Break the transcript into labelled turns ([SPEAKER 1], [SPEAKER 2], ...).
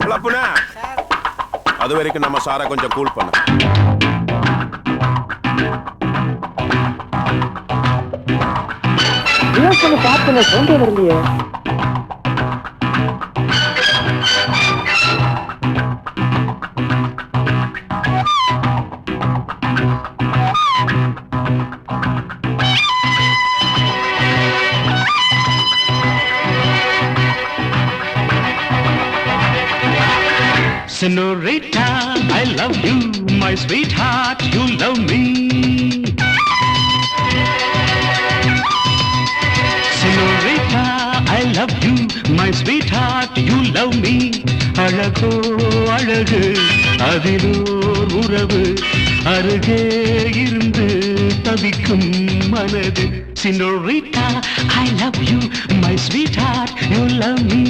[SPEAKER 1] கிளப்புனா அது வரைக்கும் நம்ம சாரை கொஞ்சம் கூல் பண்ண.
[SPEAKER 2] பார்த்தேன் சவுண்டே வரலையே.
[SPEAKER 3] Senorita, I love you, my sweetheart, you love me. Senorita, I love you, my sweetheart, you love me. அழகோ அழகு அதிலோர் உறவு அருகே இருந்து தவிக்கும் மனது. Senorita, I love you, my sweetheart, you love me.